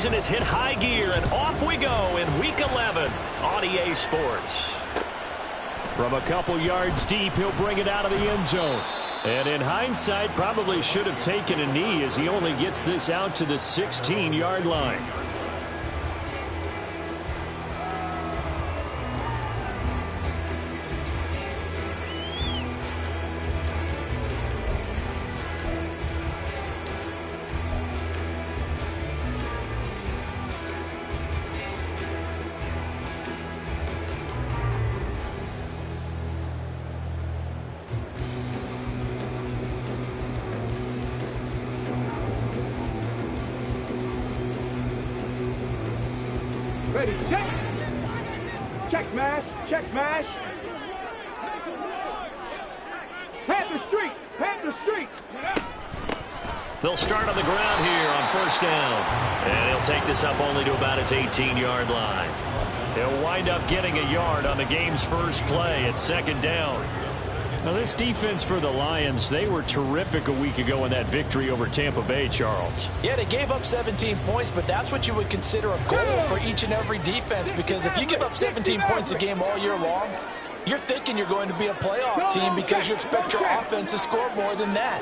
season has hit high gear, and off we go in Week 11 on EA Sports. From a couple yards deep, he'll bring it out of the end zone. And in hindsight, probably should have taken a knee as he only gets this out to the 16-yard line. Ready, check. Check smash, check smash. Panther Street, Panther Street. They'll start on the ground here on first down. And he'll take this up only to about his 18-yard line. He'll wind up getting a yard on the game's first play at second down. Now, this defense for the Lions, they were terrific a week ago in that victory over Tampa Bay, Charles. Yeah, they gave up 17 points, but that's what you would consider a goal for each and every defense, because if you give up 17 points a game all year long, you're thinking you're going to be a playoff team because you expect your offense to score more than that.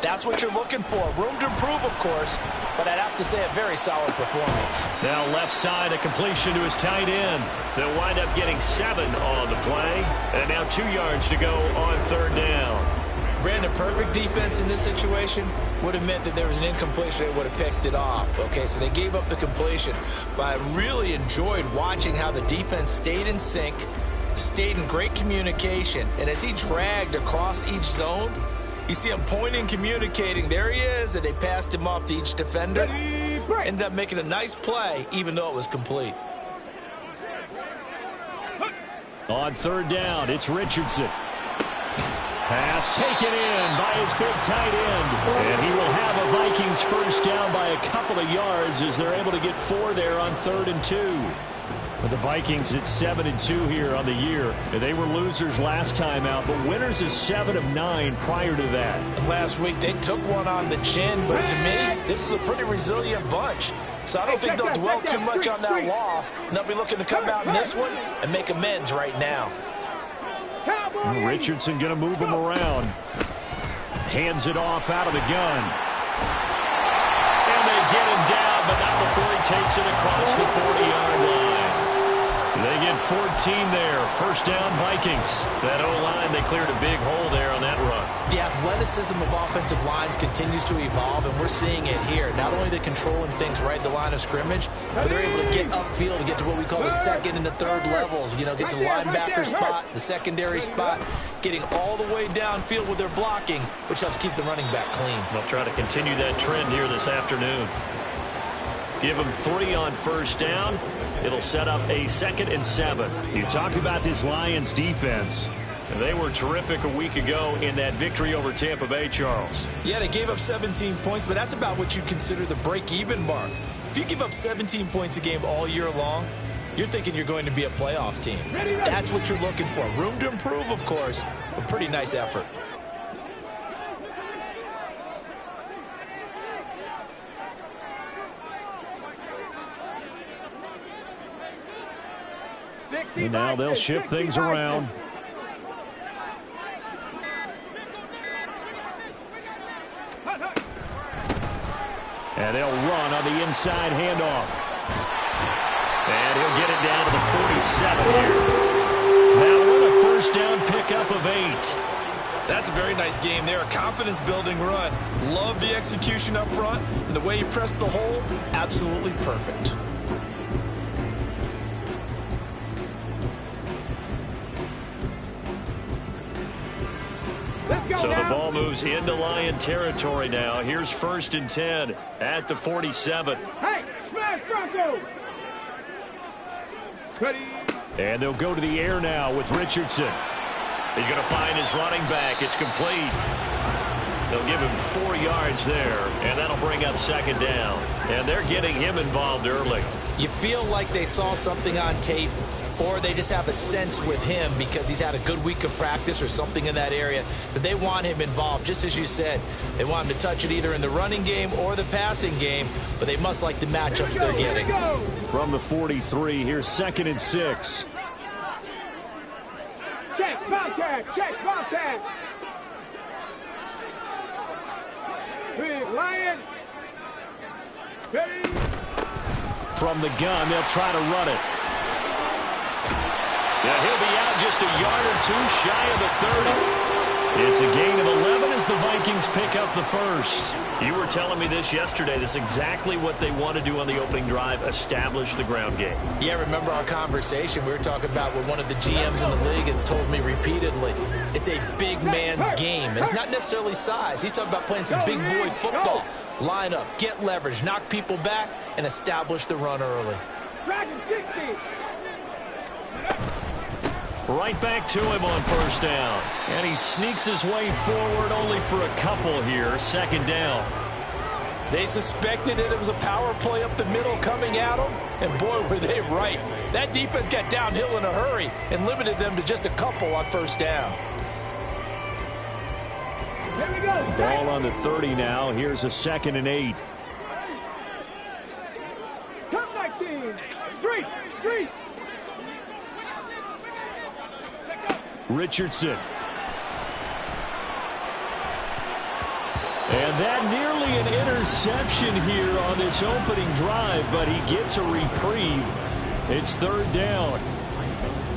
That's what you're looking for. Room to improve, of course, but I'd have to say a very solid performance. Now left side, a completion to his tight end. They'll wind up getting 7 on the play. And now 2 yards to go on third down. Brandon, perfect defense in this situation would have meant that there was an incompletion. They would have picked it off. Okay, so they gave up the completion. But I really enjoyed watching how the defense stayed in sync, stayed in great communication. And as he dragged across each zone, you see him pointing, communicating. There he is, and they passed him off to each defender. Ended up making a nice play, even though it was complete. On third down, it's Richardson. Pass taken in by his big tight end. And he will have a Vikings first down by a couple of yards as they're able to get 4 there on 3rd and 2. But the Vikings at 7-2 here on the year. They were losers last time out, but winners of 7 of 9 prior to that. Last week, they took one on the chin, but to me, this is a pretty resilient bunch. So I don't think they'll dwell too much on that loss. And they'll be looking to come out in this one and make amends right now. Richardson going to move him around. Hands it off out of the gun. And they get him down, but not before he takes it across the 40-yard line. They get 14 there. First down, Vikings. That O-line, they cleared a big hole there on that run. The athleticism of offensive lines continues to evolve, and we're seeing it here. Not only the controlling things right at the line of scrimmage, but they're able to get upfield to get to what we call the second and the third levels. You know, get to the linebacker spot, the secondary spot, getting all the way downfield with their blocking, which helps keep the running back clean. They'll try to continue that trend here this afternoon. Give them 3 on first down. It'll set up a 2nd and 7. You talk about this Lions defense. They were terrific a week ago in that victory over Tampa Bay, Charles. Yeah, they gave up 17 points, but that's about what you consider the break-even mark. If you give up 17 points a game all year long, you're thinking you're going to be a playoff team. That's what you're looking for. Room to improve, of course, but pretty nice effort. And now they'll shift things around. And they'll run on the inside handoff. And he'll get it down to the 47 here. Now what a first down pickup of 8. That's a very nice game there. A confidence-building run. Love the execution up front. And the way he pressed the hole, absolutely perfect. So the ball moves into Lion territory now. Here's 1st and 10 at the 47. Hey, smash Bronco! Ready? And they'll go to the air now with Richardson. He's going to find his running back. It's complete. They'll give him 4 yards there, and that'll bring up 2nd down. And they're getting him involved early. You feel like they saw something on tape or they just have a sense with him because he's had a good week of practice or something in that area that they want him involved. Just as you said, they want him to touch it either in the running game or the passing game, but they must like the matchups they're getting. From the 43, here's 2nd and 6. Check contact, check contact. Big Lion. Ready. From the gun, they'll try to run it. Yeah, he'll be out just a yard or two shy of the 30. It's a gain of 11 as the Vikings pick up the first. You were telling me this yesterday. This is exactly what they want to do on the opening drive, establish the ground game. Yeah, remember our conversation? We were talking about what one of the GMs in the league has told me repeatedly. It's a big man's game. And it's not necessarily size. He's talking about playing some big boy football. Line up, get leverage, knock people back, and establish the run early. Right back to him on first down. And he sneaks his way forward only for a couple here. 2nd down. They suspected it was a power play up the middle coming at them, and boy, were they right. That defense got downhill in a hurry and limited them to just a couple on first down. Here we go. Ball on the 30 now. Here's a 2nd and 8. Come back, team. Street, street. Richardson. And that nearly an interception here on this opening drive, but he gets a reprieve. It's 3rd down.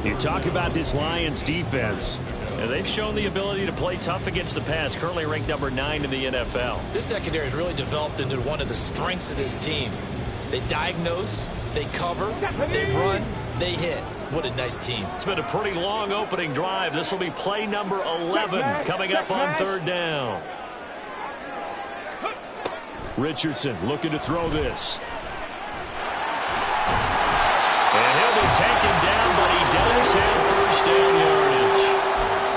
You talk about this Lions defense. And they've shown the ability to play tough against the pass, currently ranked number 9 in the NFL. This secondary has really developed into one of the strengths of this team. They diagnose, they cover, they run, they hit. What a nice team. It's been a pretty long opening drive. This will be play number 11 coming up on 3rd down. Richardson looking to throw this. And he'll be taken down, but he does have first down yardage.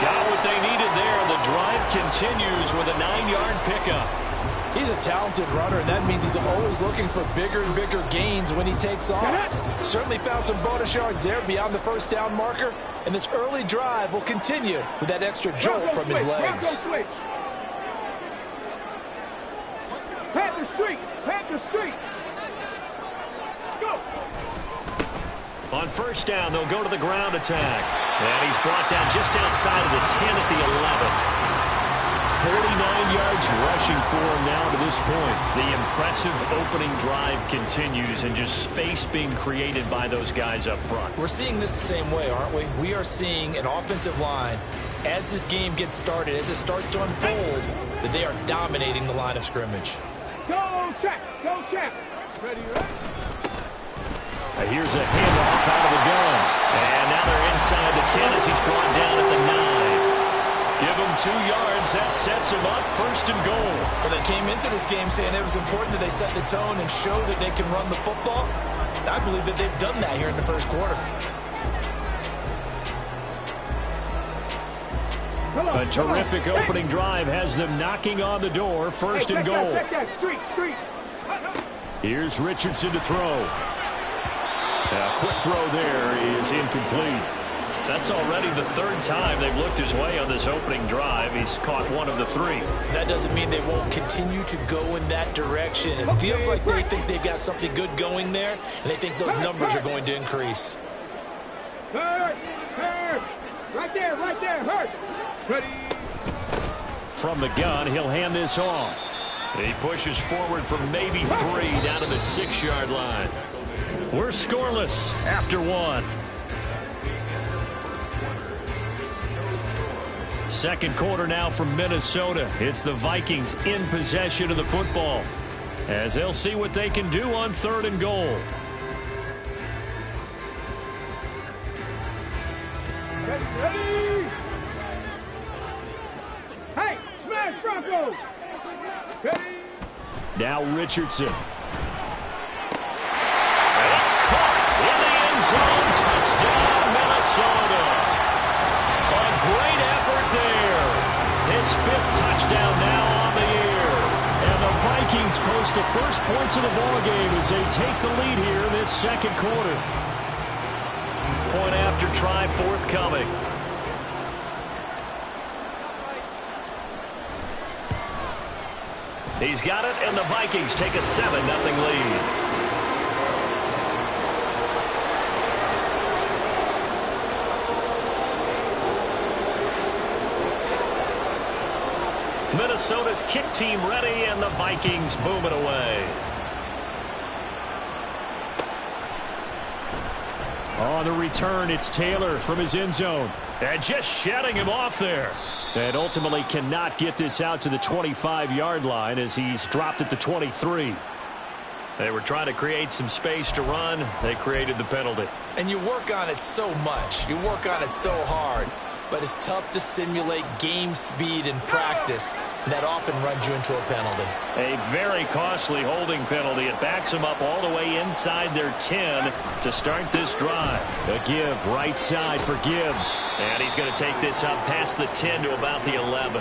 Got what they needed there. The drive continues with a 9-yard pickup. He's a talented runner, and that means he's always looking for bigger and bigger gains when he takes off. Certainly found some bonus yards there beyond the first down marker, and this early drive will continue with that extra jolt from his legs. Panther street, Panther street. Go. On first down, they'll go to the ground attack. And he's brought down just outside of the 10 at the 11. 49 yards rushing for him now to this point. The impressive opening drive continues, and just space being created by those guys up front. We're seeing this the same way, aren't we? We are seeing an offensive line, as this game gets started, as it starts to unfold, that they are dominating the line of scrimmage. Go check, go check. Ready, right? Here's a handoff out of the gun. And now they're inside the 10 as he's brought down at the 9. Give him 2 yards. That sets him up 1st and goal. Well, they came into this game saying it was important that they set the tone and show that they can run the football. And I believe that they've done that here in the first quarter. A terrific opening drive has them knocking on the door. 1st and goal. Check that, street, street. Here's Richardson to throw. A quick throw there is incomplete. That's already the 3rd time they've looked his way on this opening drive. He's caught 1 of the 3. That doesn't mean they won't continue to go in that direction. It feels like they think they've got something good going there, and they think those numbers are going to increase. Hurt, hurt. Right there, hurt. Ready. From the gun, he'll hand this off. He pushes forward for maybe 3 down to the 6-yard line. We're scoreless after 1. Second quarter now from Minnesota. It's the Vikings in possession of the football, as they'll see what they can do on 3rd and goal. Ready. Hey, smash Broncos. Ready. Now Richardson. It's caught in the end zone. Touchdown, Minnesota. A great effort there. His 5th touchdown now on the year. And the Vikings post the first points of the ballgame as they take the lead here in this second quarter. 2-point after try forthcoming. He's got it, and the Vikings take a 7-0 lead. Minnesota's kick team ready, and the Vikings boom it away. On the return, it's Taylor from his end zone. And just shutting him off there. And ultimately cannot get this out to the 25-yard line as he's dropped at the 23. They were trying to create some space to run. They created the penalty. And you work on it so much. You work on it so hard. But it's tough to simulate game speed in practice. That often runs you into a penalty. A very costly holding penalty. It backs them up all the way inside their 10 to start this drive. A give right side for Gibbs. And he's going to take this up past the 10 to about the 11.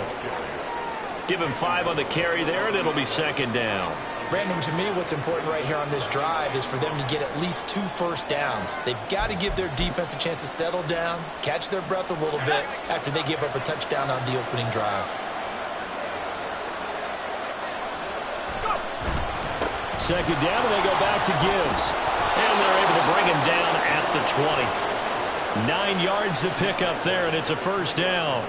Give him 5 on the carry there, and it'll be second down. Brandon, to me, what's important right here on this drive is for them to get at least 2 first downs. They've got to give their defense a chance to settle down, catch their breath a little bit after they give up a touchdown on the opening drive. Second down, and they go back to Gibbs. And they're able to bring him down at the 20. 9 yards to pick up there, and it's a first down.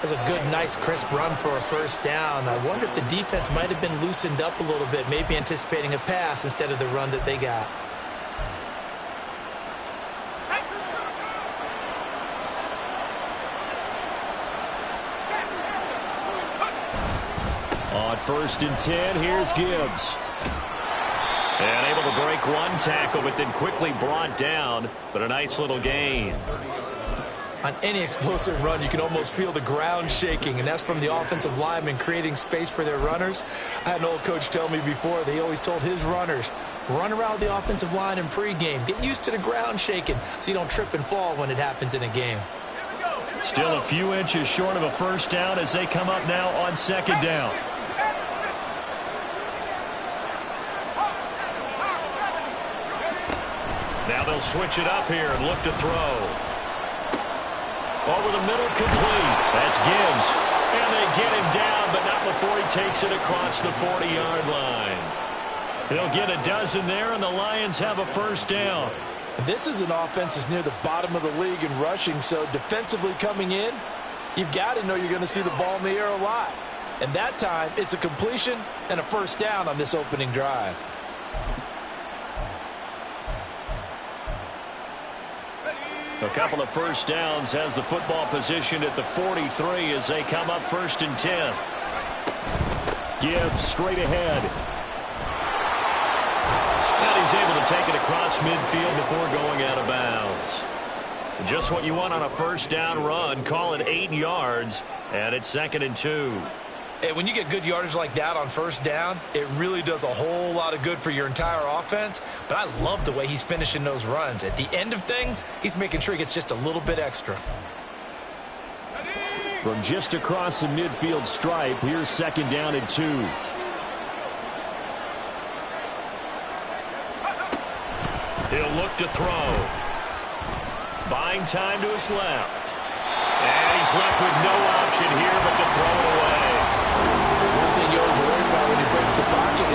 That's a good, nice, crisp run for a first down. I wonder if the defense might have been loosened up a little bit, maybe anticipating a pass instead of the run that they got. On 1st and 10, here's Gibbs. And able to break one tackle, but then quickly brought down, but a nice little gain. On any explosive run, you can almost feel the ground shaking, and that's from the offensive linemen creating space for their runners. I had an old coach tell me before, they always told his runners, run around the offensive line in pregame. Get used to the ground shaking so you don't trip and fall when it happens in a game. Still a few inches short of a first down as they come up now on second down. Now they'll switch it up here and look to throw. Over the middle, complete. That's Gibbs. And they get him down, but not before he takes it across the 40-yard line. They'll get a dozen there, and the Lions have a first down. This is an offense that's near the bottom of the league in rushing, so defensively coming in, you've got to know you're going to see the ball in the air a lot. And that time, it's a completion and a first down on this opening drive. A couple of first downs has the football position at the 43 as they come up 1st and 10. Gibbs straight ahead. And he's able to take it across midfield before going out of bounds. Just what you want on a first down run. Call it 8 yards, and it's 2nd and 2. Hey, when you get good yardage like that on first down, it really does a whole lot of good for your entire offense. But I love the way he's finishing those runs. At the end of things, he's making sure he gets just a little bit extra. From just across the midfield stripe, here's 2nd down and 2. He'll look to throw. Buying time to his left. And he's left with no option here but to throw it away. One thing you always worry about when he breaks the pocket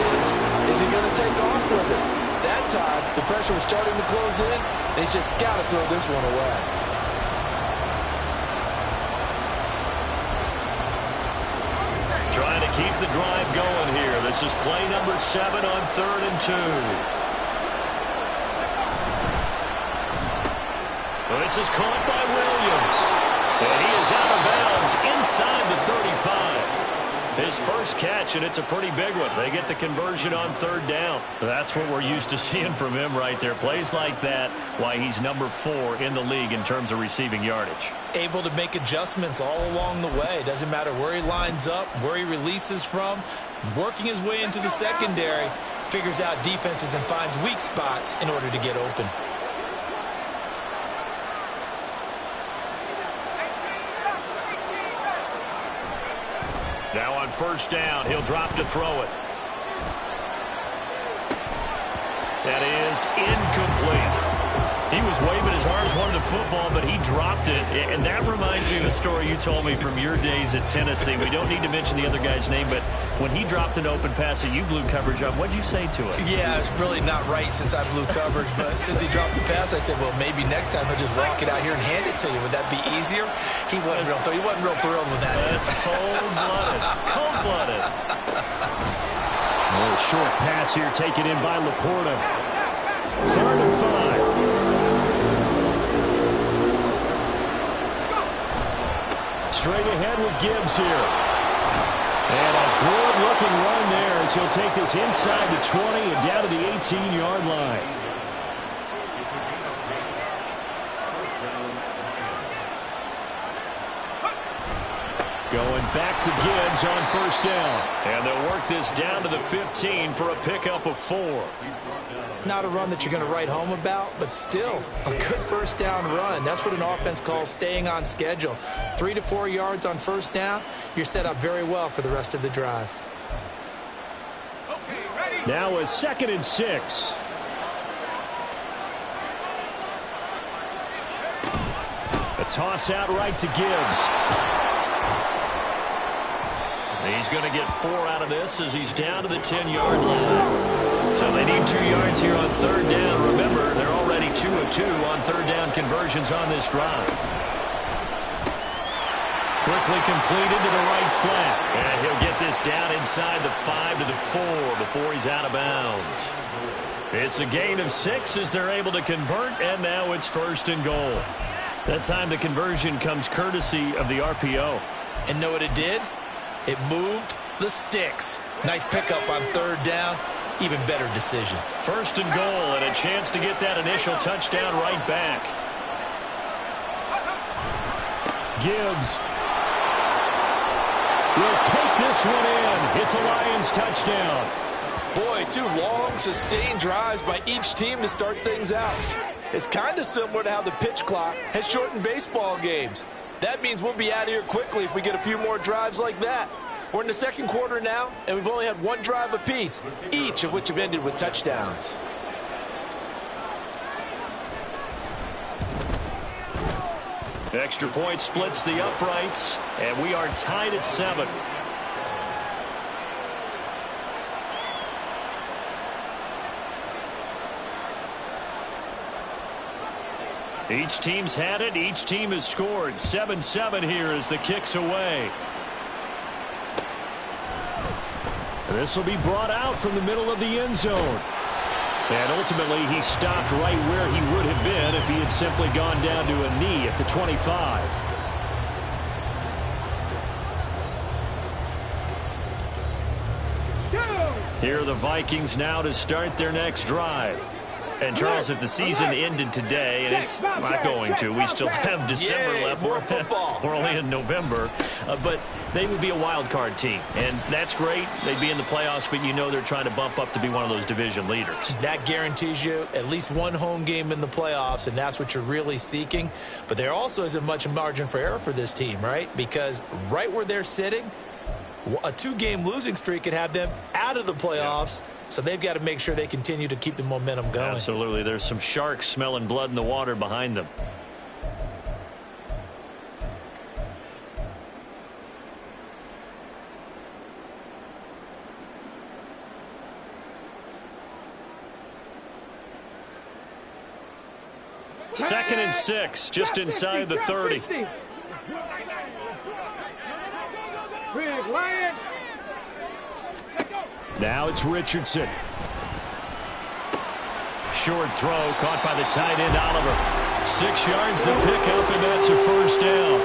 is he going to take off with it? That time, the pressure was starting to close in. They just got to throw this one away. Trying to keep the drive going here. This is play number 7 on 3rd and 2. Well, this is caught by Williams. And he is out of bounds inside the 35. His first catch, and it's a pretty big one. They get the conversion on 3rd down. That's what we're used to seeing from him right there. Plays like that, why he's number 4 in the league in terms of receiving yardage. Able to make adjustments all along the way. Doesn't matter where he lines up, where he releases from. Working his way into the secondary. Figures out defenses and finds weak spots in order to get open. Now on 1st down, he'll drop to throw it. That is incomplete. He was waving his arms, wanted a football, but he dropped it. And that reminds me of a story you told me from your days at Tennessee. We don't need to mention the other guy's name, but when he dropped an open pass that you blew coverage on, what'd you say to him? Yeah, it's really not right since I blew coverage, but since he dropped the pass, I said, well, maybe next time he'll just walk it out here and hand it to you. Would that be easier? He wasn't real thrilled with that. That's cold-blooded. Cold-blooded. A little short pass here taken in by Laporta. 3rd and 5. Straight ahead with Gibbs here. And a good-looking run there as he'll take this inside the 20 and down to the 18-yard line. Going back to Gibbs on 1st down. And they'll work this down to the 15 for a pickup of 4. Not a run that you're going to write home about, but still a good 1st down run. That's what an offense calls staying on schedule. 3 to 4 yards on 1st down. You're set up very well for the rest of the drive. Now a 2nd and 6. A toss out right to Gibbs. He's going to get 4 out of this as he's down to the 10-yard line. So they need 2 yards here on 3rd down. Remember, they're already 2 of 2 on 3rd down conversions on this drive. Quickly completed to the right flat. And he'll get this down inside the 5 to the 4 before he's out of bounds. It's a gain of 6 as they're able to convert, and now it's 1st and goal. That time the conversion comes courtesy of the RPO. And know what it did? It moved the sticks. Nice pickup on 3rd down. Even better decision. 1st and goal and a chance to get that initial touchdown right back. Gibbs will take this one in. It's a Lions touchdown. Boy, 2 long, sustained drives by each team to start things out. It's kind of similar to how the pitch clock has shortened baseball games. That means we'll be out of here quickly if we get a few more drives like that. We're in the 2nd quarter now, and we've only had 1 drive apiece, each of which have ended with touchdowns. Extra point splits the uprights, and we are tied at 7. Each team's had it. Each team has scored. 7-7 here as the kick's away. And this will be brought out from the middle of the end zone. And ultimately, he stopped right where he would have been if he had simply gone down to a knee at the 25. Here are the Vikings now to start their next drive. And, Charles, if the season ended today, and it's not going to, we still have December left. More football. We're only in November. But they would be a wild card team. And that's great. They'd be in the playoffs, but you know they're trying to bump up to be one of those division leaders. That guarantees you at least 1 home game in the playoffs, and that's what you're really seeking. But there also isn't much margin for error for this team, right? Because right where they're sitting, a 2-game losing streak could have them out of the playoffs. So they've got to make sure they continue to keep the momentum going. Absolutely. There's some sharks smelling blood in the water behind them. Second and 6, just inside the 30. Big Lion. Now it's Richardson. Short throw caught by the tight end Oliver. 6 yards the pickup, and that's a 1st down.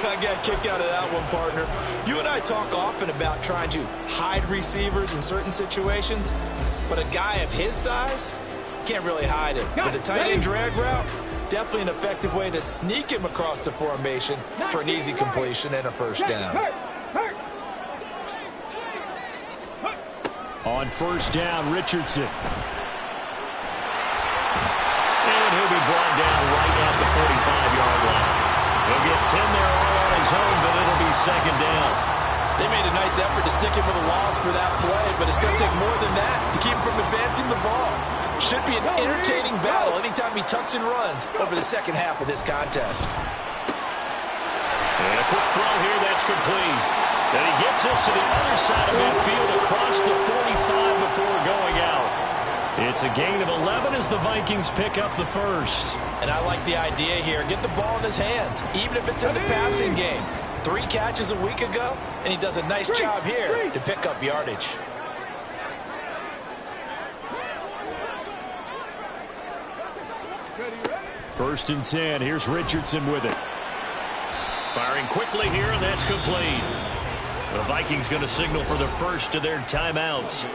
I got a kick out of that one, partner. You and I talk often about trying to hide receivers in certain situations, but a guy of his size can't really hide him. With the tight end drag route, definitely an effective way to sneak him across the formation for an easy completion and a 1st down. On 1st down, Richardson. And he'll be brought down right at the 45-yard line. He'll get 10 there all on his own, but it'll be 2nd down. They made a nice effort to stick him with a loss for that play, but it's going to take more than that to keep him from advancing the ball. Should be an entertaining battle anytime he tucks and runs over the second half of this contest. And a quick throw here, that's complete. And he gets this to the other side of midfield across the 45 before going out. It's a gain of 11 as the Vikings pick up the first. And I like the idea here. Get the ball in his hands, even if it's in the passing game. 3 catches a week ago, and he does a nice job here to pick up yardage. First and 10. Here's Richardson with it. Firing quickly here, and that's complete. The Vikings going to signal for the first of their timeouts,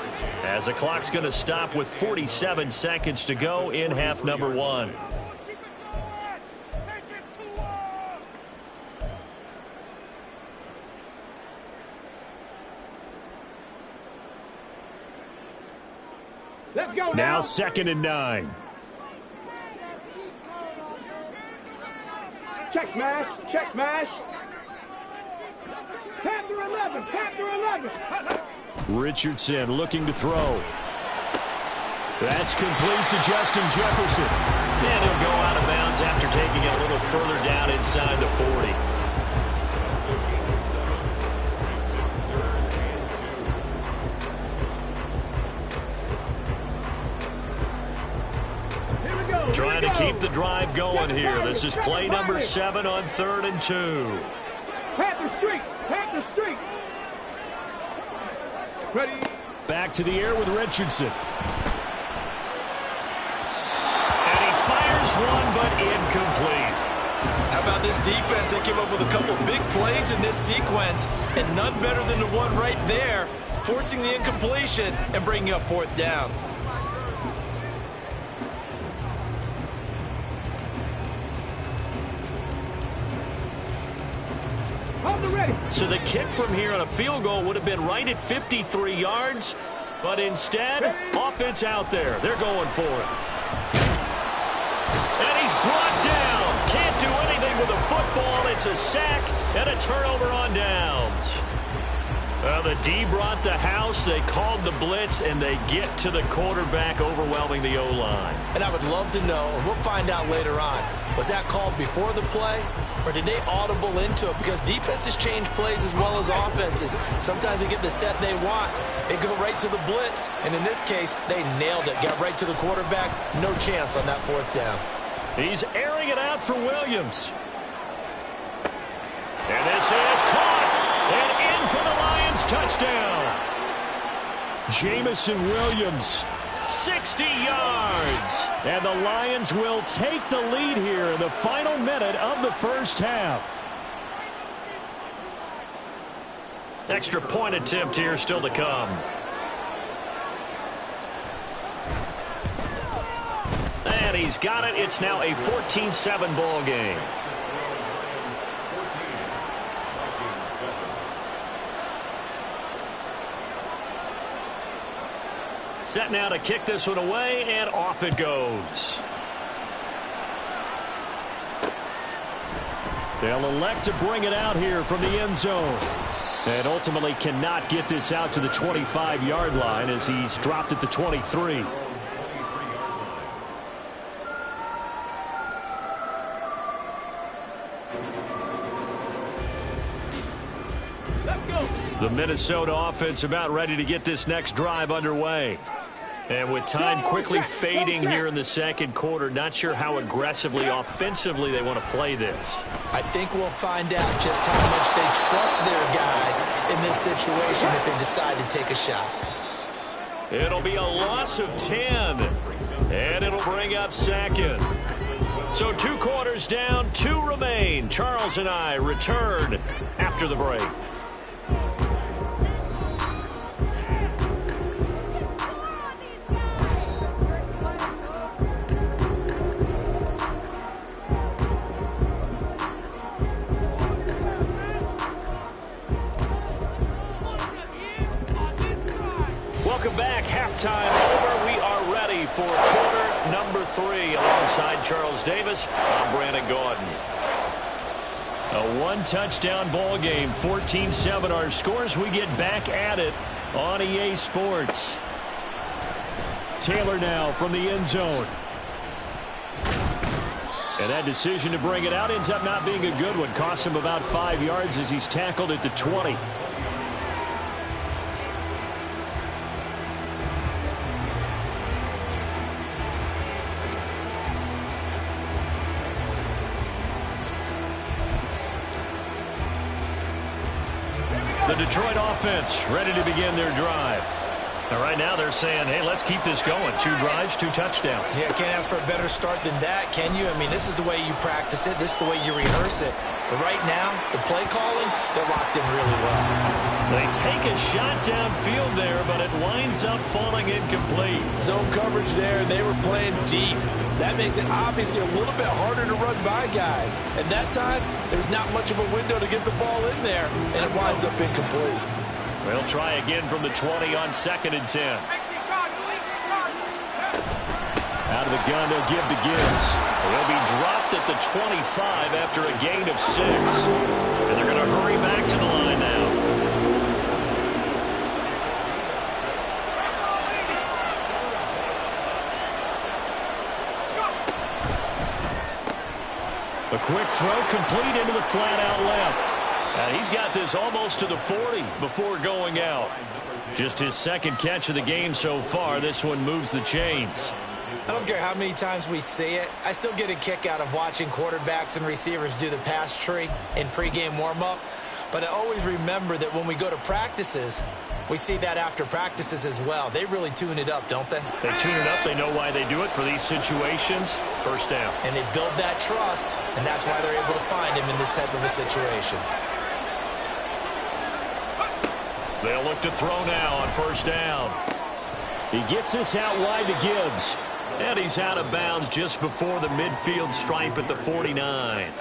as the clock's going to stop with 47 seconds to go in half number 1. Let's go Now 2nd and 9. Check smash. Check smash. Panther 11. Panther 11. Richardson looking to throw. That's complete to Justin Jefferson. And he'll go out of bounds after taking it a little further down inside the 40. Trying to keep the drive going here. This is play number 7 on 3rd and 2. Panther streak. Panther streak. Ready. Back to the air with Richardson. And he fires one, but incomplete. How about this defense? They came up with a couple big plays in this sequence, and none better than the one right there, forcing the incompletion and bringing up 4th down. So the kick from here on a field goal would have been right at 53 yards, but instead, offense out there. They're going for it. And he's brought down. Can't do anything with a football. It's a sack and a turnover on downs. Well, the D brought the house. They called the blitz, and they get to the quarterback, overwhelming the O-line. And I would love to know, and we'll find out later on, was that called before the play, or did they audible into it? Because defenses change plays as well as offenses. Sometimes they get the set they want. They go right to the blitz, and in this case, they nailed it. Got right to the quarterback. No chance on that 4th down. He's airing it out for Williams. And this is caught. And in for the Lions touchdown. Jamison Williams, 60 yards. And the Lions will take the lead here in the final minute of the first half. Extra point attempt here still to come. And he's got it. It's now a 14-7 ball game. Set now to kick this one away, and off it goes. They'll elect to bring it out here from the end zone. And ultimately cannot get this out to the 25-yard line as he's dropped at the 23. The Minnesota offense about ready to get this next drive underway. And with time quickly fading here in the second quarter, not sure how aggressively, offensively they want to play this. I think we'll find out just how much they trust their guys in this situation if they decide to take a shot. It'll be a loss of 10, and it'll bring up 2nd. So 2 quarters down, 2 remain. Charles and I return after the break. Welcome back. Halftime over. We are ready for quarter number 3. Alongside Charles Davis, I'm Brandon Gaudin. A 1-touchdown ball game. 14-7 our scores. We get back at it on EA Sports. Taylor now from the end zone. And that decision to bring it out ends up not being a good one. Cost him about 5 yards as he's tackled at the 20. The Detroit offense ready to begin their drive. And right now they're saying, hey, let's keep this going. 2 drives, 2 touchdowns. Yeah, can't ask for a better start than that, can you? I mean, this is the way you practice it. This is the way you rehearse it. But right now, the play calling, they're locked in really well. They take a shot downfield there, but it winds up falling incomplete. Zone coverage there, they were playing deep. That makes it obviously a little bit harder to run by guys. And that time, there's not much of a window to get the ball in there, and it winds up incomplete. They'll try again from the 20 on 2nd and 10. Out of the gun, they'll give to Gibbs. They'll be dropped at the 25 after a gain of 6. And they're going to hurry back to the line now. A quick throw complete into the flat out left. He's got this almost to the 40 before going out. Just his 2nd catch of the game so far. This one moves the chains. I don't care how many times we see it. I still get a kick out of watching quarterbacks and receivers do the pass tree in pregame warm-up. But I always remember that when we go to practices, we see that after practices as well. They really tune it up, don't they? They tune it up. They know why they do it for these situations. First down. And they build that trust, and that's why they're able to find him in this type of a situation. They'll look to throw now on 1st down. He gets this out wide to Gibbs. And he's out of bounds just before the midfield stripe at the 49.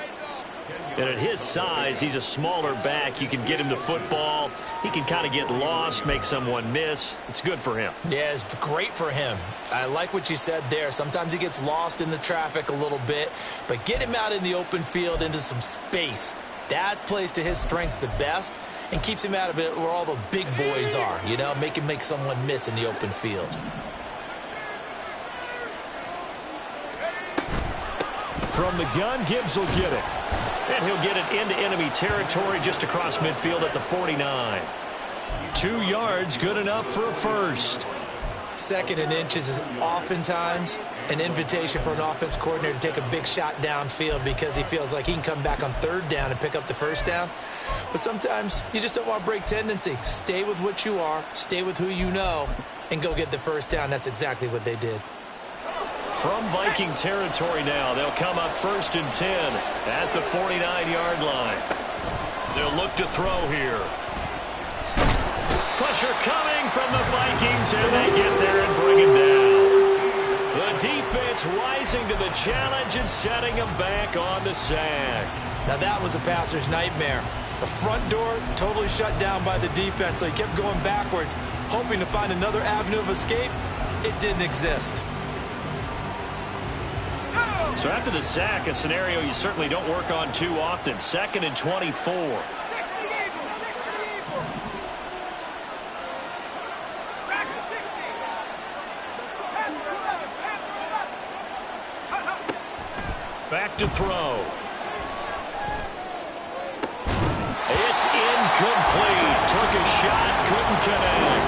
And at his size, he's a smaller back. You can get him the football. He can kind of get lost, make someone miss. It's good for him. Yeah, it's great for him. I like what you said there. Sometimes he gets lost in the traffic a little bit. But get him out in the open field into some space. That plays to his strengths the best and keeps him out of it where all the big boys are, you know, make someone miss in the open field. From the gun, Gibbs will get it. And he'll get it into enemy territory just across midfield at the 49. 2 yards, good enough for a first. 2nd and inches is oftentimes an invitation for an offense coordinator to take a big shot downfield because he feels like he can come back on 3rd down and pick up the 1st down. But sometimes you just don't want to break tendency. Stay with what you are, stay with who you know, and go get the 1st down. That's exactly what they did. From Viking territory now, they'll come up 1st and 10 at the 49-yard line. They'll look to throw here. Pressure coming from the Vikings, and they get there and bring him down. The defense rising to the challenge and setting him back on the sack. Now that was a passer's nightmare. The front door totally shut down by the defense, so he kept going backwards, hoping to find another avenue of escape. It didn't exist. So after the sack, a scenario you certainly don't work on too often. 2nd and 24. Back to throw. It's incomplete. Took a shot, couldn't connect.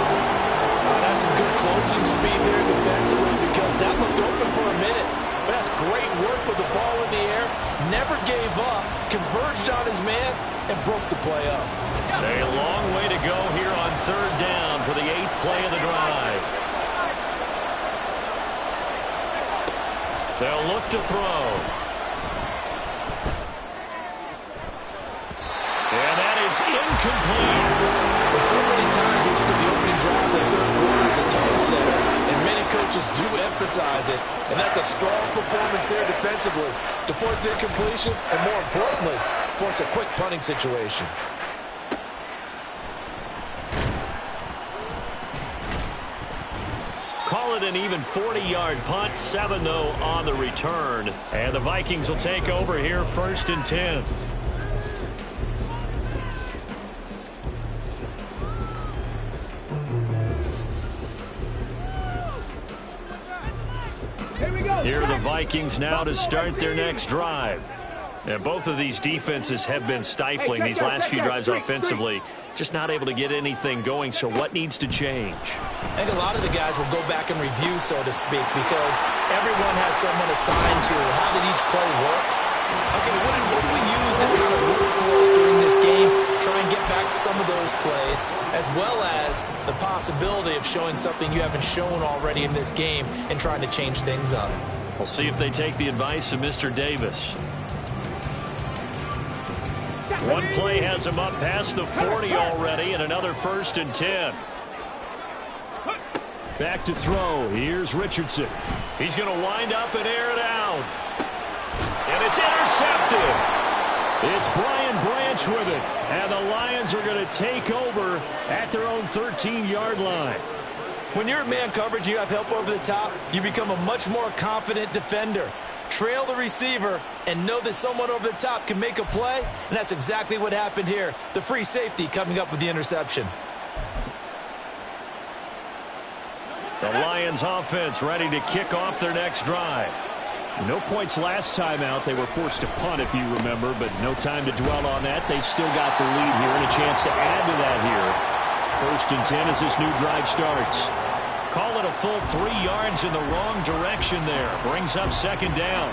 That's some good closing speed there defensively because that looked open for a minute. But that's great work with the ball in the air. Never gave up, converged on his man, and broke the play up. A long way to go here on 3rd down for the 8th play of the drive. They'll look to throw. And that is incomplete. And so many times we look at the opening drive of the 3rd quarter as a tone setter, and many coaches do emphasize it. And that's a strong performance there defensively to force the incompletion and, more importantly, force a quick punting situation. Call it an even 40-yard punt. 7, though, on the return. And the Vikings will take over here 1st and 10. Here are the Vikings now to start their next drive. And both of these defenses have been stifling these last few drives offensively. Just not able to get anything going, so what needs to change? I think a lot of the guys will go back and review, so to speak, because everyone has someone assigned to how did each play work. Okay, what did we use that kind of worked for us during this game? Try and get back some of those plays, as well as the possibility of showing something you haven't shown already in this game and trying to change things up. We'll see if they take the advice of Mr. Davis. One play has him up past the 40 already, and another 1st and 10. Back to throw. Here's Richardson. He's going to wind up and air it out. And it's intercepted. It's Brian Branch with it. And the Lions are going to take over at their own 13-yard line. When you're in man coverage, you have help over the top, you become a much more confident defender. Trail the receiver and know that someone over the top can make a play, and that's exactly what happened here. The free safety coming up with the interception. The Lions offense ready to kick off their next drive. No points last time out. They were forced to punt, if you remember, but no time to dwell on that. They've still got the lead here and a chance to add to that here. 1st and 10 as this new drive starts. Call it a full 3 yards in the wrong direction there. Brings up 2nd down.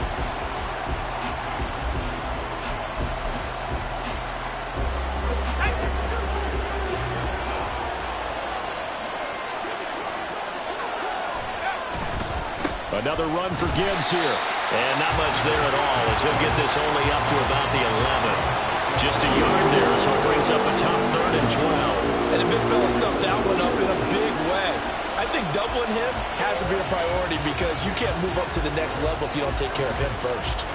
Another run for Gibbs here. And not much there at all as he'll get this only up to about the 11. Just a yard there, so it brings up a tough 3rd and 12. And the big fella stuffed that one up in a big way. I think doubling him has to be a priority because you can't move up to the next level if you don't take care of him first.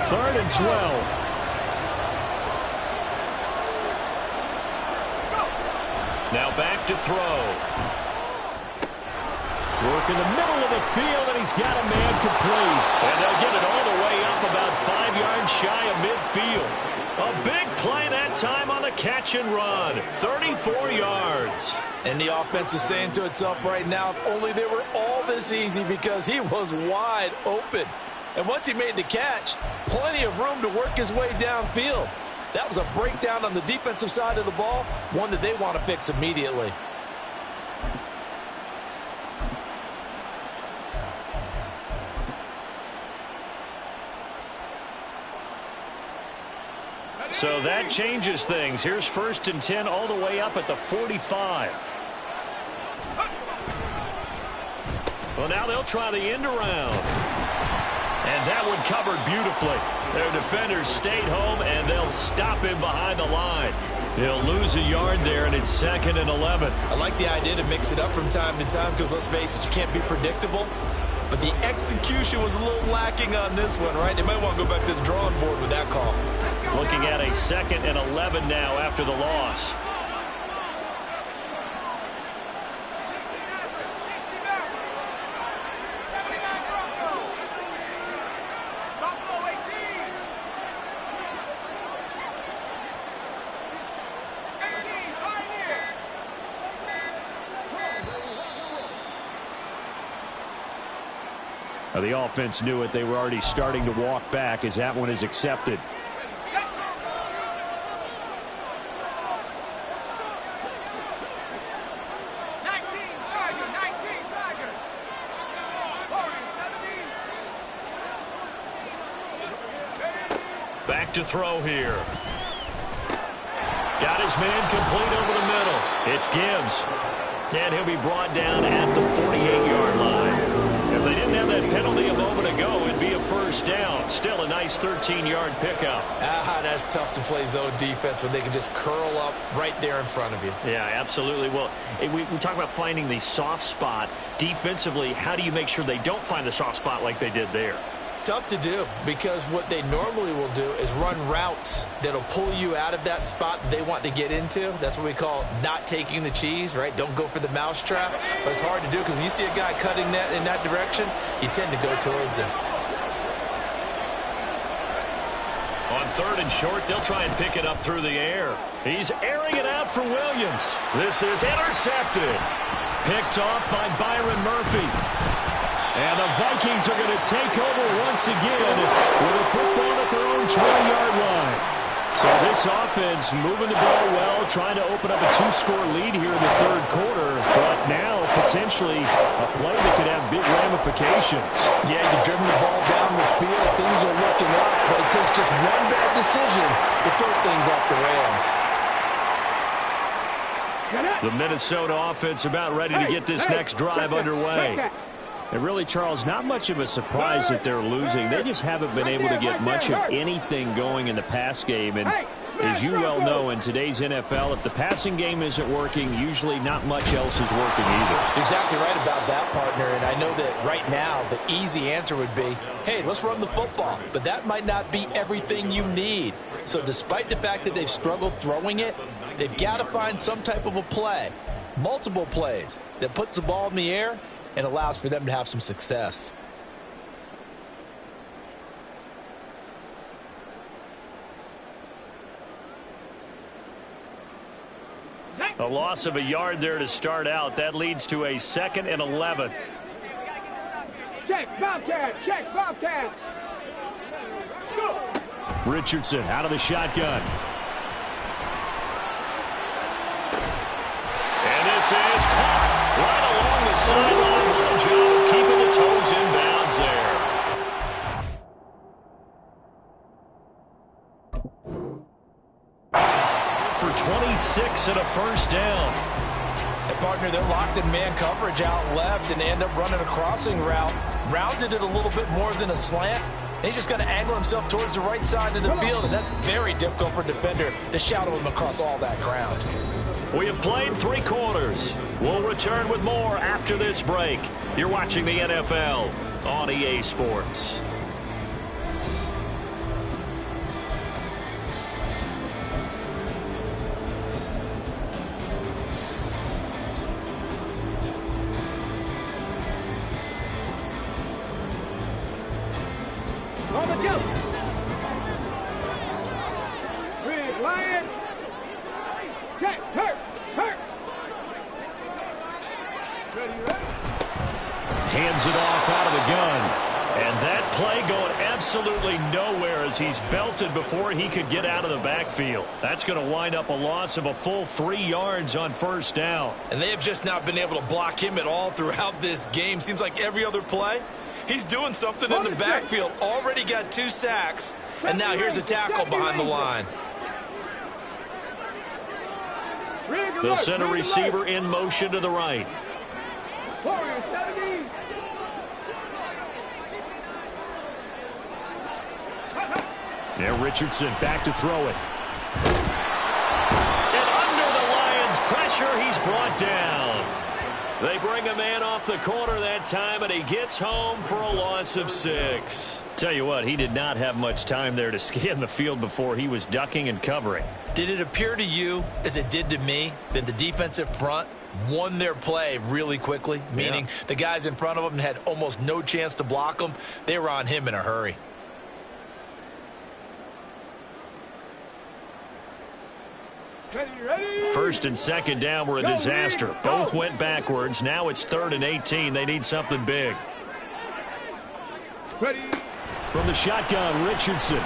Third and 12. Now back to throw. Work in the middle of the field, and he's got a man complete. And they'll get it all the way up about 5 yards shy of midfield. A big play that time on the catch and run. 34 yards. And the offense is saying to itself right now, if only they were all this easy, because he was wide open. And once he made the catch, plenty of room to work his way downfield. That was a breakdown on the defensive side of the ball, one that they want to fix immediately. So that changes things. Here's 1st and 10 all the way up at the 45. Well, now they'll try the end around. And that one covered beautifully. Their defenders stayed home, and they'll stop him behind the line. They'll lose a yard there, and it's 2nd and 11. I like the idea to mix it up from time to time because, let's face it, you can't be predictable. But the execution was a little lacking on this one, right? They might want to go back to the drawing board with that call. Looking at a 2nd and 11 now after the loss. The offense knew it. They were already starting to walk back as that one is accepted. Back to throw here. Got his man complete over the middle. It's Gibbs. And he'll be brought down at the 48-yard line. If they didn't have that penalty a moment ago, it'd be a 1st down. Still a nice 13-yard pickup. That's tough to play zone defense when they can just curl up right there in front of you. Yeah, absolutely. Well, we talk about finding the soft spot. Defensively, how do you make sure they don't find the soft spot like they did there? tough to do because what they normally will do is run routes that'll pull you out of that spot that they want to get into. That's what we call not taking the cheese, right? Don't go for the mousetrap. But it's hard to do because when you see a guy cutting that in that direction, you tend to go towards him. On 3rd and short, they'll try and pick it up through the air. He's airing it out for Williams. This is intercepted. Picked off by Byron Murphy. And the Vikings are going to take over once again with a football at their own 20-yard line. So this offense moving the ball well, trying to open up a 2-score lead here in the 3rd quarter. But now potentially a play that could have big ramifications. Yeah, you've driven the ball down the field. Things are looking up, but it takes just one bad decision to throw things off the rails. The Minnesota offense about ready to get this next drive underway. And really, Charles, not much of a surprise that they're losing. They just haven't been able to get much of anything going in the pass game. And as you well know, in today's NFL, if the passing game isn't working, usually not much else is working either. Exactly right about that, partner. And I know that right now the easy answer would be, hey, let's run the football. But that might not be everything you need. So despite the fact that they've struggled throwing it, they've got to find some type of a play, multiple plays, that puts the ball in the air and allows for them to have some success. A loss of a yard there to start out. That leads to a 2nd and 11. Check, Bobcat. Check, Bobcat. Go. Richardson out of the shotgun. And this is caught right along the sideline. Good job of keeping the toes in bounds there. For 26 and a first down. And partner, they're locked in man coverage out left, and they end up running a crossing route. Rounded it a little bit more than a slant. He's just going to angle himself towards the right side of the field, and that's very difficult for a defender to shadow him across all that ground. We have played 3 quarters. We'll return with more after this break. You're watching the NFL on EA Sports. On the jump. Big Lion. Check. Hurt. Ready. Hands it off out of the gun. And that play going absolutely nowhere as he's belted before he could get out of the backfield. That's going to wind up a loss of a full 3 yards on first down. And they have just not been able to block him at all throughout this game. Seems like every other play, he's doing something in the backfield. Already got 2 sacks, and now here's a tackle behind the line. The center receiver in motion to the right. Now Richardson back to throw it. And under the Lions' pressure, he's brought down. They bring a man off the corner that time, and he gets home for a loss of 6. Tell you what, he did not have much time there to scan the field before he was ducking and covering. Did it appear to you, as it did to me, that the defensive front won their play really quickly? Meaning the guys in front of them had almost no chance to block them. They were on him in a hurry. First and second down were a disaster. Both went backwards. Now it's 3rd and 18. They need something big. Ready. From the shotgun, Richardson.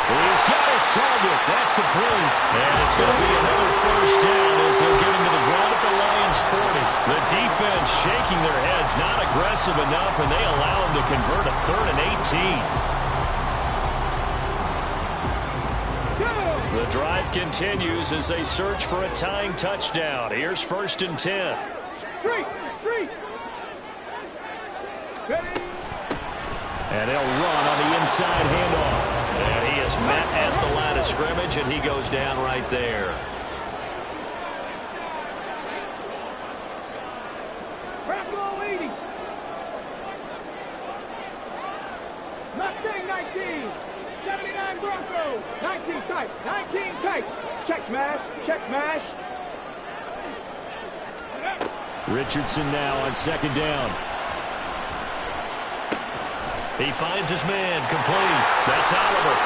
He's got his target. That's complete. And it's going to be another first down as they'll get him to the ground at the Lions' 40. The defense shaking their heads, not aggressive enough, and they allow him to convert a 3rd and 18. The drive continues as they search for a tying touchdown. Here's 1st and 10. Three. And they'll run on the inside handoff. And he is met at the line of scrimmage, and he goes down right there. Time Broncos. 19 tight. 19 tight. Check smash. Check smash. Richardson now on second down. He finds his man, complete. That's Oliver.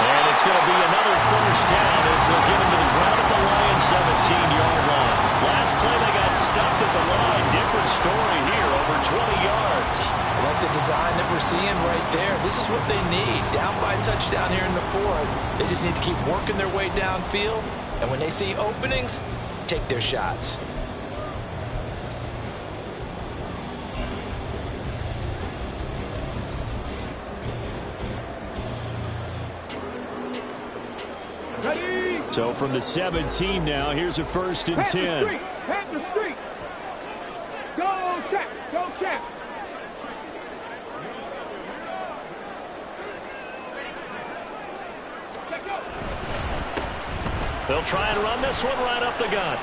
And it's going to be another first down as they'll get him to the ground at the Lions' 17-yard line. Last play they got stuffed at the line. Different story here, over 20 yards. I like the design that we're seeing right there. This is what they need. Down by a touchdown here in the fourth. They just need to keep working their way downfield. And when they see openings, take their shots. Ready. So from the 17 now, here's a first and 10. Panther Street. Go check. Go check. They'll try and run this one right up the gut.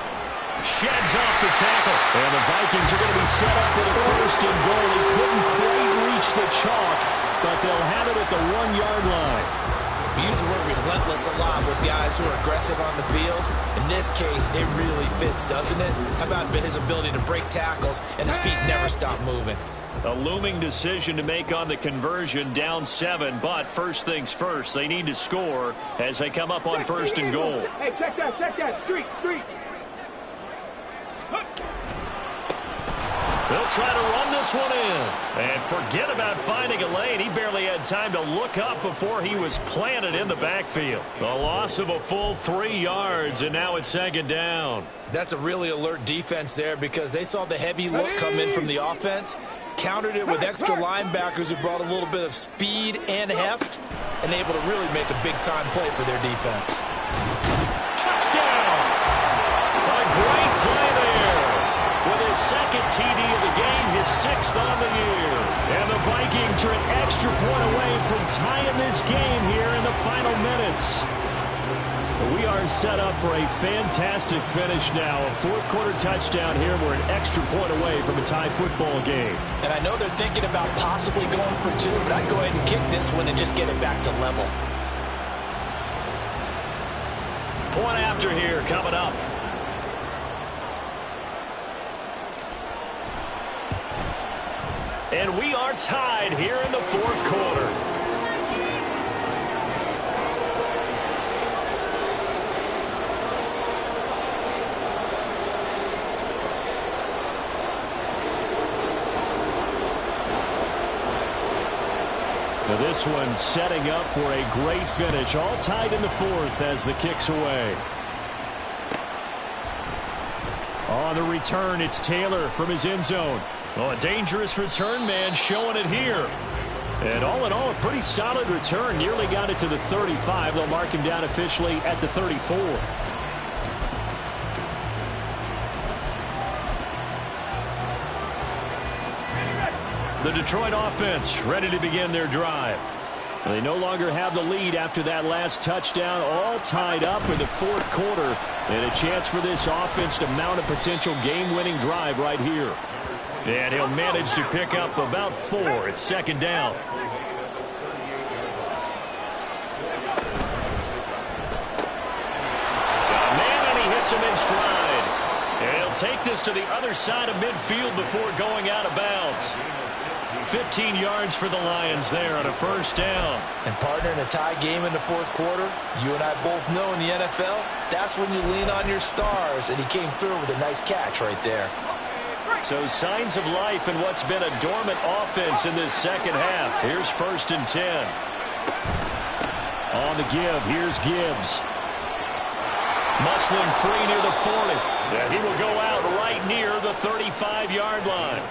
Sheds off the tackle. And the Vikings are going to be set up with a first and goal. He couldn't quite reach the chalk, but they'll have it at the 1-yard line. We use the word relentless a lot with guys who are aggressive on the field. In this case, it really fits, doesn't it? How about his ability to break tackles and his feet never stop moving? A looming decision to make on the conversion, down 7, but first things first, they need to score as they come up on first and goal. Hey, check that, street. They'll try to run this one in. And forget about finding a lane. He barely had time to look up before he was planted in the backfield. A loss of a full 3 yards, and now it's second down. That's a really alert defense there because they saw the heavy look come in from the offense, countered it with extra linebackers who brought a little bit of speed and heft, and able to really make a big-time play for their defense. Touchdown! A great play there. With his second TD of the game, his 6th on the year. And the Vikings are an extra point away from tying this game here in the final minutes. We are set up for a fantastic finish now. A fourth-quarter touchdown here. We're an extra point away from a tie football game. And I know they're thinking about possibly going for 2, but I'd go ahead and kick this one and just get it back to level. Point after here coming up. And we are tied here in the fourth quarter. Now this one setting up for a great finish. All tied in the fourth as the kick's away. On the return, it's Taylor from his end zone. Oh, a dangerous return man showing it here. And all in all, a pretty solid return. Nearly got it to the 35. They'll mark him down officially at the 34. The Detroit offense ready to begin their drive. They no longer have the lead after that last touchdown, all tied up in the fourth quarter, and a chance for this offense to mount a potential game-winning drive right here. And he'll manage to pick up about 4. It's second down. Man, and he hits him in stride. And he'll take this to the other side of midfield before going out of bounds. 15 yards for the Lions there on a first down. And partner, in a tie game in the fourth quarter, you and I both know in the NFL, that's when you lean on your stars, and he came through with a nice catch right there. So signs of life in what's been a dormant offense in this second half. Here's first and 10. On the give, here's Gibbs. Muscling free near the 40. And he will go out right near the 35-yard line.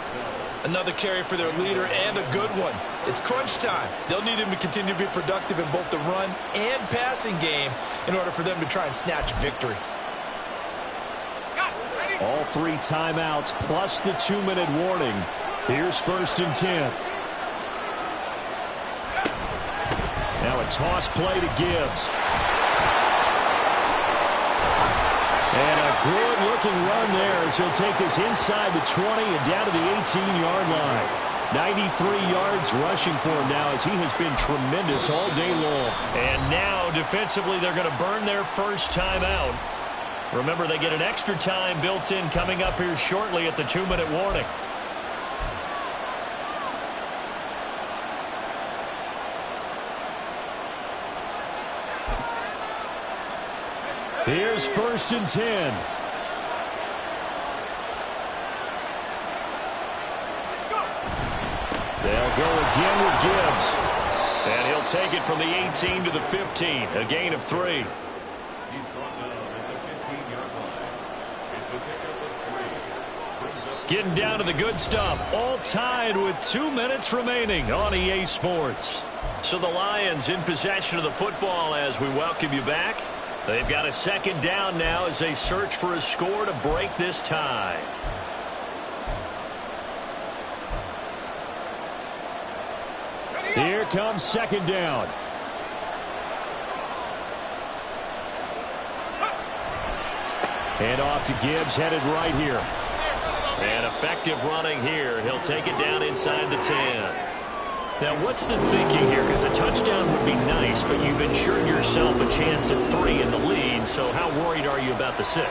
Another carry for their leader and a good one. It's crunch time. They'll need him to continue to be productive in both the run and passing game in order for them to try and snatch victory. All 3 timeouts plus the 2-minute warning. Here's first and 10. Now a toss play to Gibbs. And a good-looking run there as he'll take this inside the 20 and down to the 18-yard line. 93 yards rushing for him now as he has been tremendous all day long. And now defensively they're going to burn their first time out. Remember, they get an extra time built in coming up here shortly at the 2-minute warning. Here's 1st and 10. They'll go again with Gibbs. And he'll take it from the 18 to the 15. A gain of 3. He's brought down at the 15-yard line. It's a pickup of 3. Getting down to the good stuff. All tied with 2 minutes remaining on EA Sports. So the Lions in possession of the football as we welcome you back. They've got a 2nd down now as they search for a score to break this tie. Here comes 2nd down. Hand off to Gibbs, headed right here. And effective running here. He'll take it down inside the 10. Now, what's the thinking here? Because a touchdown would be nice, but you've ensured yourself a chance at 3 in the lead, so how worried are you about the 6?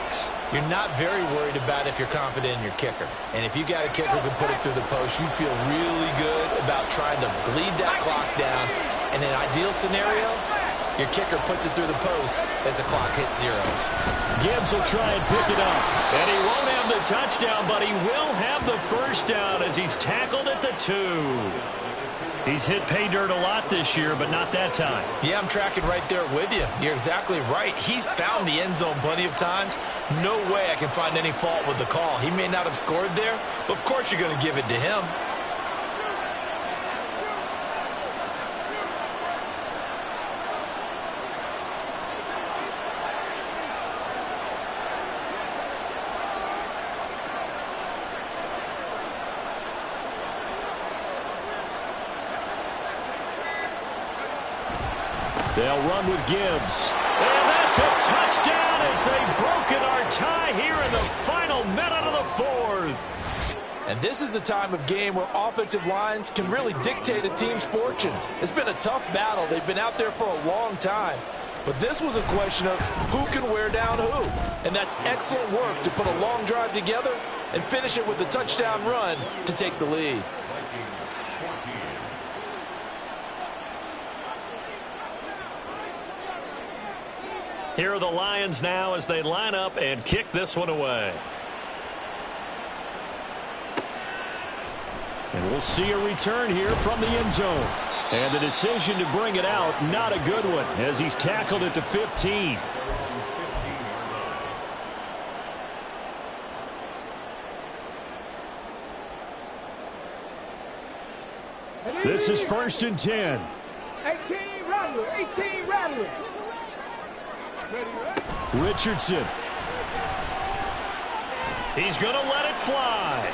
You're not very worried about if you're confident in your kicker. And if you got a kicker who can put it through the post, you feel really good about trying to bleed that clock down. In an ideal scenario, your kicker puts it through the post as the clock hits zeros. Gibbs will try and pick it up. And he won't have the touchdown, but he will have the 1st down as he's tackled at the 2. He's hit pay dirt a lot this year, but not that time. Yeah, I'm tracking right there with you. You're exactly right. He's found the end zone plenty of times. No way I can find any fault with the call. He may not have scored there, but of course you're going to give it to him. They'll run with Gibbs. And that's a touchdown as they've broken our tie here in the final minute of the 4th. And this is the time of game where offensive lines can really dictate a team's fortunes. It's been a tough battle. They've been out there for a long time. But this was a question of who can wear down who. And that's excellent work to put a long drive together and finish it with a touchdown run to take the lead. Here are the Lions now as they line up and kick this one away. And we'll see a return here from the end zone. And the decision to bring it out, not a good one, as he's tackled at the 15. This is 1st and 10. 18 Rattler, 18 Rattler. Richardson. He's going to let it fly.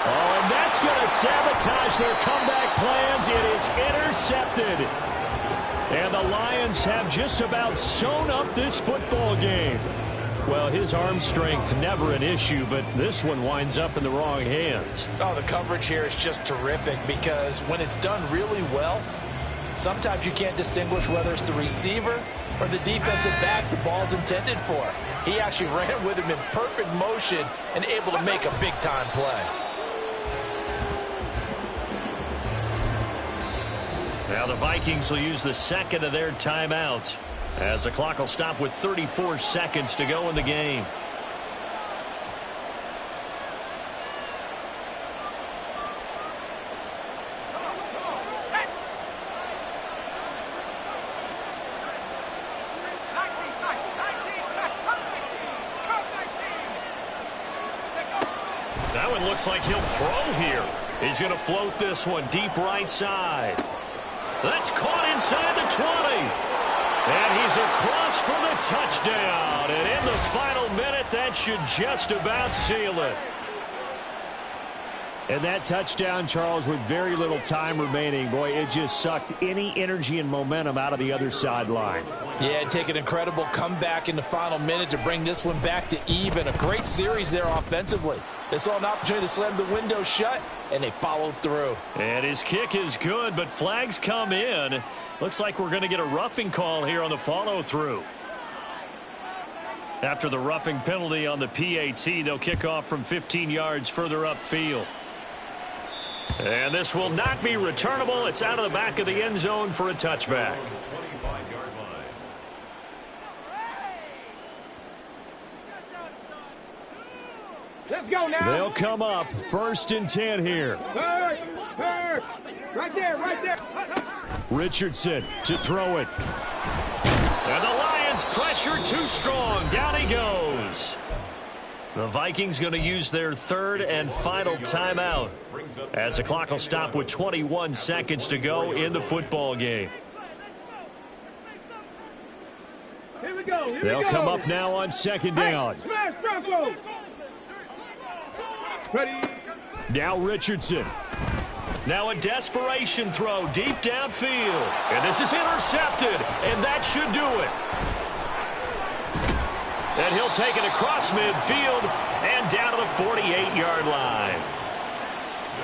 Oh, and that's going to sabotage their comeback plans. It is intercepted. And the Lions have just about sewn up this football game. Well, his arm strength, never an issue, but this one winds up in the wrong hands. Oh, the coverage here is just terrific because when it's done really well, sometimes you can't distinguish whether it's the receiver or the defensive back the ball's intended for. He actually ran with him in perfect motion and able to make a big-time play. Now the Vikings will use the 2nd of their timeouts as the clock will stop with 34 seconds to go in the game. That one looks like he'll throw here. He's going to float this one deep right side. That's caught inside the 20. And he's across for the touchdown. And in the final minute, that should just about seal it. And that touchdown, Charles, with very little time remaining, boy, it just sucked any energy and momentum out of the other sideline. Yeah, take an incredible comeback in the final minute to bring this one back to even. A great series there offensively. They saw an opportunity to slam the window shut, and they followed through. And his kick is good, but flags come in. Looks like we're going to get a roughing call here on the follow-through. After the roughing penalty on the PAT, they'll kick off from 15 yards further upfield. And this will not be returnable. It's out of the back of the end zone for a touchback. 25-yard line. Let's go now. They'll come up 1st and 10 here. Third. Right there. Richardson to throw it. And the Lions pressure too strong. Down he goes. The Vikings going to use their 3rd and final timeout as the clock will stop with 21 seconds to go in the football game. Here we go. They'll come up now on 2nd down. Smash Bronco. Ready. Now Richardson. Now a desperation throw deep downfield. And this is intercepted, and that should do it. And he'll take it across midfield and down to the 48-yard line.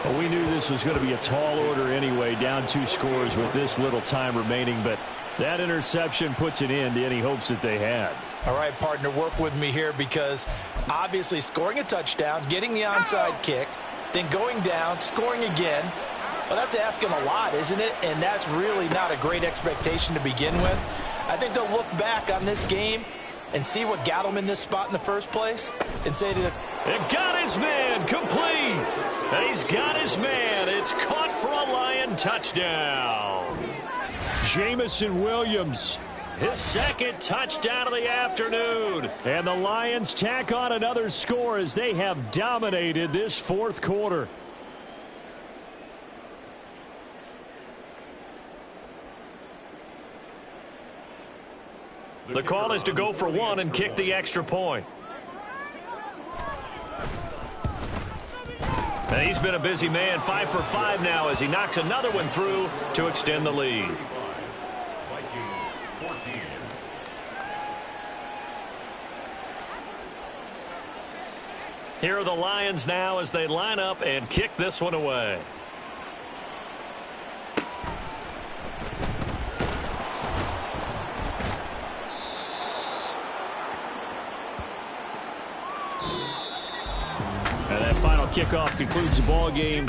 Well, we knew this was going to be a tall order anyway, down 2 scores with this little time remaining, but that interception puts an end to any hopes that they had. All right, partner, work with me here because obviously scoring a touchdown, getting the onside kick, then going down, scoring again, well, that's asking a lot, isn't it? And that's really not a great expectation to begin with. I think they'll look back on this game and see what got him in this spot in the first place and say to them, "It got his man, complete. And he's got his man. It's caught for a Lion touchdown." Jamison Williams, his 2nd touchdown of the afternoon. And the Lions tack on another score as they have dominated this 4th quarter. The call is to go for 1 and kick the extra point. And he's been a busy man, 5 for 5 now as he knocks another one through to extend the lead. Vikings 14. Here are the Lions now as they line up and kick this one away. And that final kickoff concludes the ball game.